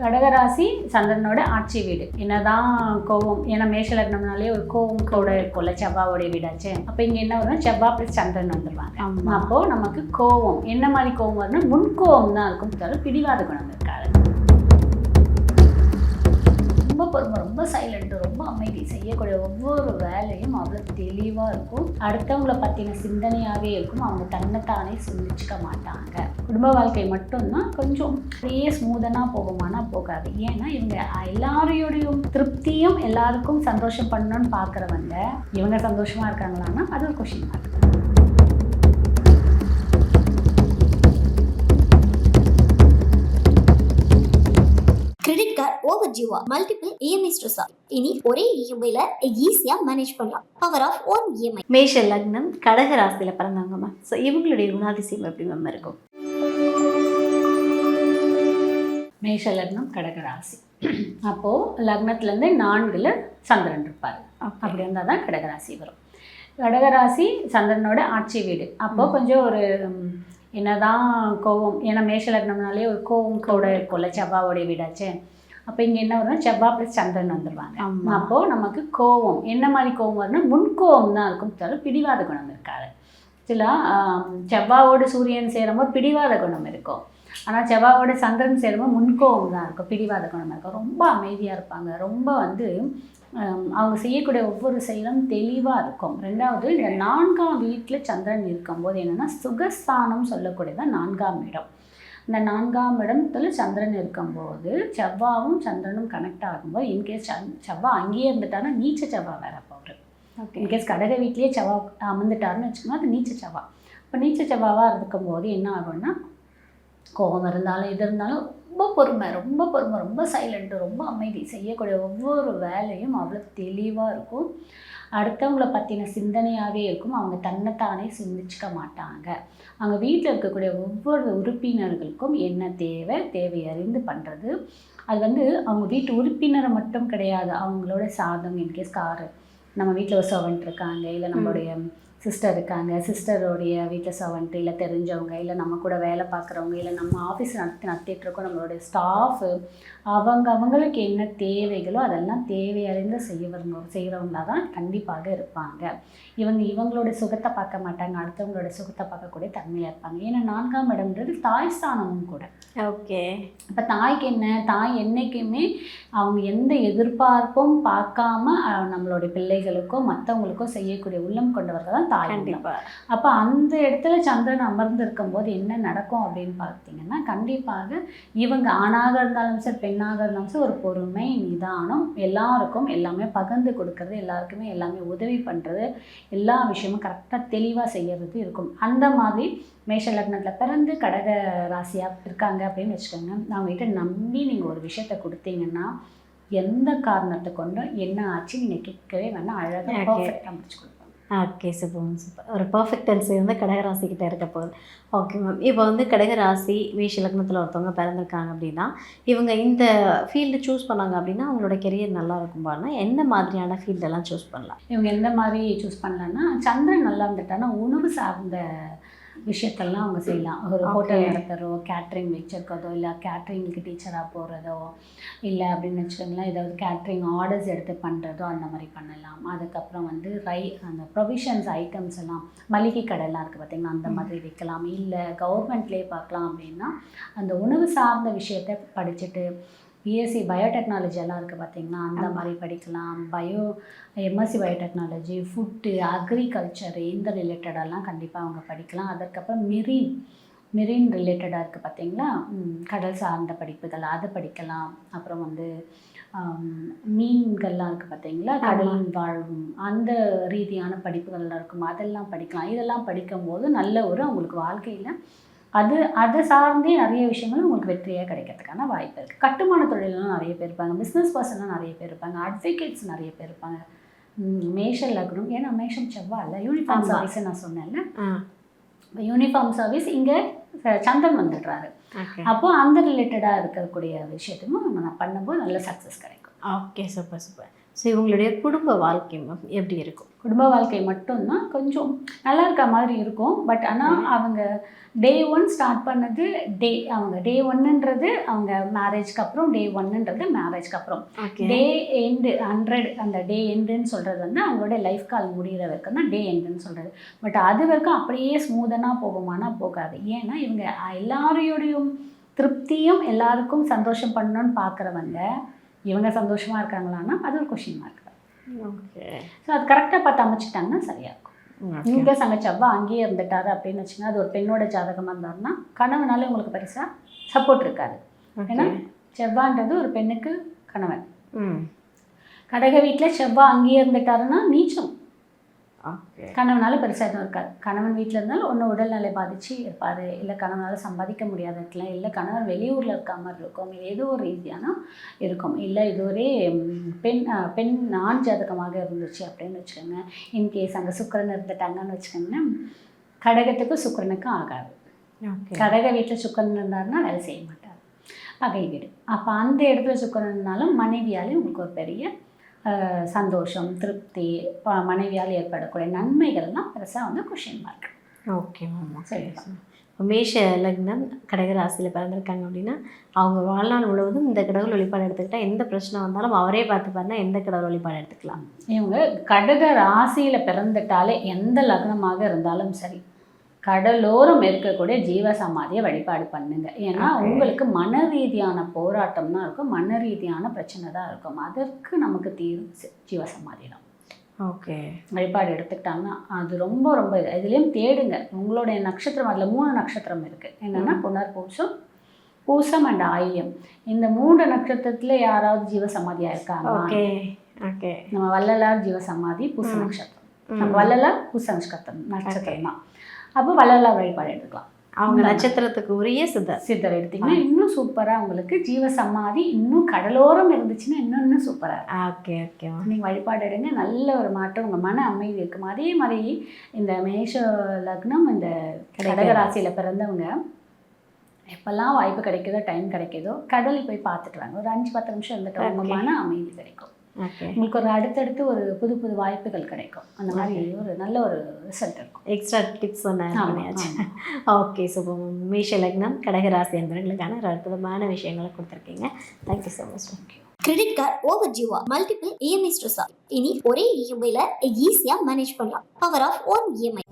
கடகராசி சந்திரனோட ஆட்சி வீடு. என்னதான் கோவம், ஏன்னா மேஷ லக்னம்னாலே ஒரு கோவம் கூட இருக்கும்ல, செவ்வாவோடைய வீடாச்சு. அப்போ இங்கே என்ன வரும்னா செவ்வாய் ப்ளஸ் சந்திரன் வந்துடுவாங்க. அப்போ நமக்கு கோவம் என்ன மாதிரி கோவம் வரும்னா முன்கோவம் தான் இருக்கும், தவிர பிடிவாத குணம் இருக்காது. ரொம்ப பொறுமை, ரொம்ப சைலண்ட்டு, ரொம்ப அமைதி, செய்யக்கூடிய ஒவ்வொரு வேலையும் அவ்வளோ தெளிவாக இருக்கும். அடுத்தவங்களை பற்றின சிந்தனையாகவே இருக்கும். அவங்க தன்னைத்தானே சிந்திச்சுக்க மாட்டாங்க. குடும்ப வாழ்க்கை மட்டும்தான் கொஞ்சம் அப்படியே ஸ்மூதனாக போகுமானா போகாது. ஏன்னா இவங்க எல்லாரையோடையும் திருப்தியும் எல்லாருக்கும் சந்தோஷம் பண்ணணும்னு பார்க்குறவங்க இவங்க சந்தோஷமாக இருக்காங்களான்னா அது ஒரு question mark. Credit card over டியூவா, மல்டிபிள் இஎம்ஐ ஸ்ட்ரெஸ்ஸா, இனி ஒரே இஎம்ஐல ஈஸியா மேனேஜ் பண்ணலாம். Power of one EMI. மேஷ லக்னம் கடக ராசியில பிறந்தவங்க மேம். ஸோ இவங்களுடைய குணாதிசயம் எப்படி மேம் இருக்கும்? மேஷ லக்னம் கடக ராசி. அப்போது லக்னத்துலேருந்து 4ல் சந்திரன் இருப்பார். அப்படி இருந்தால் தான் கடகராசி வரும். கடகராசி சந்திரனோட ஆட்சி வீடு. அப்போது கொஞ்சம் ஒரு என்னதான் கோவம், ஏன்னா மேஷ லக்னம்னாலே ஒரு கோவம் கூட இருக்கும்ல, செவ்வாவோடைய வீடாச்சு. அப்போ இங்கே என்ன வரும்னா செவ்வாய் ப்ளஸ் சந்திரன் வந்துடுவாங்க. அப்போது நமக்கு கோவம் என்ன மாதிரி கோவம் வரும்னா முன்கோவம் தான் இருக்கும், தவிர பிடிவாத குணம் இருக்காது. சில செவ்வாவோட சூரியன் சேரும்போது பிடிவாத குணம் இருக்கும். ஆனால் செவ்வாவோட சந்திரன் சேரும்போது முன்கோவம் தான் இருக்கும், பிடிவாத குணம் இருக்கும். ரொம்ப அமைதியாக இருப்பாங்க. ரொம்ப அவங்க செய்யக்கூடிய ஒவ்வொரு செயலும் தெளிவாக இருக்கும். ரெண்டாவது, இந்த 4ஆம் வீட்டில் சந்திரன் இருக்கும்போது என்னென்னா சுகஸ்தானம் சொல்லக்கூடியதான் 4ஆம் இடம். இந்த 4ஆம் இடத்துல சந்திரன் இருக்கும்போது செவ்வாவும் சந்திரனும் கனெக்ட் ஆகும்போது இன்கேஸ் செவ்வாய் அங்கேயே இருந்துட்டாருன்னா நீச்ச செவ்வாய் வேறு போகிறார். இன்கேஸ் கடக வீட்லேயே செவ்வாய் அமர்ந்துட்டாருன்னு வச்சுக்கோங்க, அது நீச்ச செவ்வாய். இப்போ நீச்ச செவ்வாவாக இருக்கும்போது என்ன ஆகும்னா கோபம் இருந்தாலும் இது இருந்தாலும் ரொம்ப பொறுமை, ரொம்ப சைலண்ட்டு, ரொம்ப அமைதி, செய்யக்கூடிய ஒவ்வொரு வேலையும் அவ்வளோ தெளிவாக இருக்கும். அடுத்தவங்களை பற்றின சிந்தனையாகவே இருக்கும். அவங்க தன்னைத்தானே சிந்திச்சுக்க மாட்டாங்க. அவங்க வீட்டில் இருக்கக்கூடிய ஒவ்வொரு உறுப்பினர்களுக்கும் என்ன தேவை அறிந்து பண்ணுறது. அது அவங்க வீட்டு உறுப்பினரை மட்டும் கிடையாது, அவங்களோட சாதம். இன்கேஸ் நம்ம வீட்டில் ஒரு சர்வெண்ட் இருக்காங்க, இல்லை நம்மளுடைய சிஸ்டர் இருக்காங்க, சிஸ்டருடைய வீட்டில் சர்வெண்ட்டு, இல்லை தெரிஞ்சவங்க, இல்லை நம்ம கூட வேலை பார்க்குறவங்க, இல்லை நம்ம ஆஃபீஸ் நடத்திட்டுருக்கோம் நம்மளுடைய ஸ்டாஃபு, அவங்களுக்கு என்ன தேவைகளோ அதெல்லாம் தேவையறிந்து செய்கிறவங்களா தான் கண்டிப்பாக இருப்பாங்க. இவங்களோட சுகத்தை பார்க்க மாட்டாங்க, அடுத்தவங்களோட சுகத்தை பார்க்கக்கூடிய தன்மையாக இருப்பாங்க. ஏன்னா 4ஆம் இடம்ன்றது தாய் ஸ்தானமும் கூட. ஓகே. இப்போ தாய்க்கு என்ன, தாய் என்றைக்குமே அவங்க எந்த எதிர்பார்ப்பும் பார்க்காம நம்மளுடைய பிள்ளைகளுக்கோ மற்றவங்களுக்கோ செய்யக்கூடிய உள்ளம் கொண்டவர்கள் தான் தாய். அப்போ அந்த இடத்துல சந்திரன் அமர்ந்து இருக்கும்போது என்ன நடக்கும் அப்படின்னு பார்த்தீங்கன்னா, கண்டிப்பாக இவங்க ஆணாக இருந்தாலும் சரி பெண்ணாக இருந்தாலும் சரி ஒரு பொறுமை, நிதானம், எல்லாருக்கும் எல்லாமே பகிர்ந்து கொடுக்கறது, எல்லாருக்குமே எல்லாமே உதவி பண்ணுறது, எல்லா விஷயமும் கரெக்டாக தெளிவாக செய்கிறது இருக்கும். அந்த மாதிரி மேஷ லக்னத்தில் பிறந்து கடக ராசியாக இருக்காங்க அப்படின்னு வச்சுக்கோங்க. அவங்ககிட்ட நம்பி நீங்கள் ஒரு விஷயத்தை கொடுத்தீங்கன்னா எந்த காரணத்தை கொண்டும் என்ன ஆச்சு நீங்கள் கேட்கவே வேணாம், அழகாக பர்ஃபெக்டாக முடிச்சு கொடுப்பாங்க. Okay, super. ஒரு பர்ஃபெக்ட் ஆன்சர் கடகராசிக்கிட்ட இருக்க போகுது. Okay ma'am. இப்போ கடகராசி மேஷ லக்னத்தில் ஒருத்தவங்க பிறந்திருக்காங்க அப்படின்னா இவங்க இந்த ஃபீல்டு சூஸ் பண்ணாங்க அப்படின்னா அவங்களோட கெரியர் நல்லா இருக்கும்பாருன்னா என்ன மாதிரியான ஃபீல்டெல்லாம் சூஸ் பண்ணலாம்? இவங்க எந்த மாதிரி சூஸ் பண்ணலான்னா, சந்திரன் நல்லா இருந்துட்டான்னா உணவு சார்ந்த விஷயத்தெல்லாம் அவங்க செய்யலாம். ஒரு ஹோட்டல் நடத்துகிறதோ, கேட்ரிங் வச்சுருக்கதோ, இல்லை கேட்ரிங்க்கு டீச்சராக போகிறதோ, இல்லை அப்படின்னு வச்சுக்கோங்களேன் ஏதாவது கேட்ரிங் ஆர்டர்ஸ் எடுத்து பண்ணுறதோ அந்த மாதிரி பண்ணலாம். அதுக்கப்புறம் அந்த ப்ரொவிஷன்ஸ் ஐட்டம்ஸ் எல்லாம் மளிகை கடையெல்லாம் இருக்குது பார்த்திங்கன்னா, அந்த மாதிரி வைக்கலாம். இல்லை கவர்மெண்ட்லேயே பார்க்கலாம் அப்படின்னா அந்த உணவு சார்ந்த விஷயத்தை படிச்சுட்டு பிஎஸ்சி பயோடெக்னாலஜி எல்லாம் இருக்குது பார்த்திங்கன்னா, அந்த மாதிரி படிக்கலாம். எம்எஸ்சி பயோடெக்னாலஜி, ஃபுட்டு, அக்ரிகல்ச்சரு இந்த ரிலேட்டடெல்லாம் கண்டிப்பாக அவங்க படிக்கலாம். அதுக்கப்புறம் மெரீன் ரிலேட்டடாக இருக்குது பார்த்திங்களா, கடல் சார்ந்த படிப்புகள் அது படிக்கலாம். அப்புறம் மீன்கள்லாம் இருக்குது பார்த்திங்களா, கடல் வாழும் அந்த ரீதியான படிப்புகள்லாம் இருக்கும், அதெல்லாம் படிக்கலாம். இதெல்லாம் படிக்கும்போது நல்ல அவங்களுக்கு வாழ்க்கையில் அதை சார்ந்தே நிறைய விஷயங்கள் உங்களுக்கு வெற்றியாக கிடைக்கிறதுக்கான வாய்ப்பு இருக்குது. கட்டுமான தொழிலெலாம் நிறைய பேர் இருப்பாங்க, பிஸ்னஸ் பர்சன்லாம் நிறைய பேர் இருப்பாங்க, அட்வொகேட்ஸ் நிறைய பேர் இருப்பாங்க. மேஷ லக்னம், ஏன்னா மேஷம் செவ்வாய் இல்லை, யூனிஃபார்ம் சர்வீஸ் நான் சொன்னேன்ல, யூனிஃபார்ம் சர்வீஸ் இங்கே சந்திரன் வந்துடுறாரு. அப்போது அந்த ரிலேட்டடாக இருக்கக்கூடிய விஷயத்தையும் நான் பண்ணும்போது நல்ல சக்ஸஸ் கிடைக்கும். Okay, super. ஸோ இவங்களுடைய குடும்ப வாழ்க்கை மேம் எப்படி இருக்கும்? குடும்ப வாழ்க்கை மட்டும்தான் கொஞ்சம் நல்லா இருக்க மாதிரி இருக்கும். பட் ஆனால் அவங்க டே 1 ஸ்டார்ட் பண்ணது அவங்க டே 1ன்றது அவங்க மேரேஜ்க்கு அப்புறம், டே 1ன்றது மேரேஜ்க்கு அப்புறம். டே எண்டு 100 அந்த டே எண்டுன்னு சொல்கிறது வந்து அவங்களோட லைஃப் கால் முடிகிற வரைக்கும் தான் டே எண்டுன்னு சொல்கிறது. பட் அது வரைக்கும் அப்படியே ஸ்மூதனாக போகுமானா போகாது. ஏன்னா இவங்க எல்லாரையோடையும் திருப்தியும் எல்லாருக்கும் சந்தோஷம் பண்ணணும்னு பார்க்குறவங்க இவங்க சந்தோஷமாக இருக்காங்களான்னா அது ஒரு கொஷின் மார்க் தான். ஓகே. ஸோ அது கரெக்டாக பார்த்து அமைச்சிட்டாங்கன்னா சரியாக இருக்கும். இங்கே சங்க செவ்வாய் அங்கேயே இருந்துட்டாரு அப்படின்னு வச்சுங்கன்னா அது ஒரு பெண்ணோட ஜாதகமாக இருந்தாருன்னா கணவனால உங்களுக்கு பெருசாக சப்போர்ட் இருக்காது. ஏன்னா செவ்வான்றது ஒரு பெண்ணுக்கு கணவன். கடக வீட்டில் செவ்வாய் அங்கேயே இருந்துட்டாருன்னா நீச்சம். கணவனால பெருசாக எதுவும் இருக்காது. கணவன் வீட்டில் இருந்தாலும் ஒன்று உடல்நிலை பாதிச்சு இருப்பார், இல்லை கணவனால் சம்பாதிக்க முடியாத இடத்துல, இல்லை கணவன் வெளியூரில் இருக்க மாதிரி இருக்கும், இல்லை ஏதோ ஒரு ரீதியான இருக்கும், இல்லை இது ஒரே பெண் ஆண் ஜாதகமாக இருந்துச்சு அப்படின்னு வச்சுக்கோங்க. இன்கேஸ் அங்கே சுக்கிரன் இருந்துட்டாங்கன்னு வச்சுக்கோங்கன்னா கடகத்துக்கும் சுக்கிரனுக்கும் ஆகாது. கடக வீட்டில் சுக்கிரன் இருந்தாருன்னா வேலை செய்ய மாட்டார், பகை வீடு. அப்போ அந்த இடத்துல சுக்கிரன் இருந்தாலும் மனைவியாலே உங்களுக்கு ஒரு பெரிய சந்தோஷம், திருப்தி, மனைவியால் ஏற்படக்கூடிய நன்மைகள்லாம் பெருசாக வந்து கொஷின் மார்க். Okay ma'am. சரி. மேஷ லக்னம் கடக ராசியில் பிறந்திருக்காங்க அப்படின்னா அவங்க வாழ்நாள் முழுவதும் இந்த கடவுள் வழிபாடு எடுத்துக்கிட்டால் எந்த பிரச்சனை வந்தாலும் அவரே பார்த்துப்பாருன்னா எந்த கடவுள் வழிபாடு எடுத்துக்கலாம்? இவங்க கடக ராசியில் பிறந்துட்டாலே எந்த லக்னமாக இருந்தாலும் சரி கடலோரம் இருக்கக்கூடிய ஜீவ சமாதியை வழிபாடு பண்ணுங்க. ஏன்னா உங்களுக்கு மன ரீதியான போராட்டம் தான் இருக்கும், மன ரீதியான பிரச்சனை தான் இருக்கும். அதற்கு நமக்கு தீரும் ஜீவ சமாதி தான். ஓகே. வழிபாடு எடுத்துக்கிட்டாங்கன்னா அது ரொம்ப ரொம்ப இதுலேயும் தேடுங்க. உங்களுடைய நட்சத்திரம் அதில் 3 நட்சத்திரம் இருக்குது. என்னென்னா புனர்பூசம், பூசம் அண்ட் ஆயில்யம். இந்த 3 நட்சத்திரத்தில் யாராவது ஜீவ சமாதியாக இருக்காங்க? ஓகே. நம்ம வள்ளலார் ஜீவ சமாதி பூச நட்சத்திரம், நம்ம வள்ளலார் பூச நட்சத்திரம் தான். அப்போ வள்ளலார் வழிபாடு எடுத்துக்கலாம். அவங்க நட்சத்திரத்துக்கு உரிய சித்தர் எடுத்திங்கன்னா இன்னும் சூப்பராக உங்களுக்கு ஜீவ சமாதி இன்னும் கடலோரம் இருந்துச்சுன்னா இன்னும் சூப்பராக. ஓகே. நீங்கள் வழிபாடு எடுங்க, நல்ல ஒரு மாற்றம், உங்கள் மன அமைதி இருக்கும். அதே மாதிரி இந்த மேஷ லக்னம் இந்த கடக ராசியில் பிறந்தவங்க எப்போல்லாம் வாய்ப்பு கிடைக்குதோ, டைம் கிடைக்குதோ கடல் போய் பார்த்துட்டு வாங்க. ஒரு 5-10 நிமிஷம் இருந்துட்டு உங்கள் மன அமைதி கிடைக்கும். உங்களுக்கு ஒரு அடுத்தடுத்து ஒரு புது புது வாய்ப்புகள் கிடைக்கும். அந்த மாதிரி ஒரு நல்ல ஒரு ரிசல்ட் இருக்கும். எக்ஸ்ட்ரா டிப்ஸ் சொன்னாச்சு. ஓகே. சூப்பர். மேஷ லக்னம் கடகராசி என்பவர்களுக்கான ஒரு அற்புதமான விஷயங்களை கொடுத்துருக்கீங்க. Thank you so much. Thank you. Credit card over ஜீவா மல்டிபிள் இஎம்ஐ ஸ்ட்ரெஸ். இனி ஒரே இஎம்ஐல ஈஸியாக மேனேஜ் பண்ணலாம். Power of 1 EMI.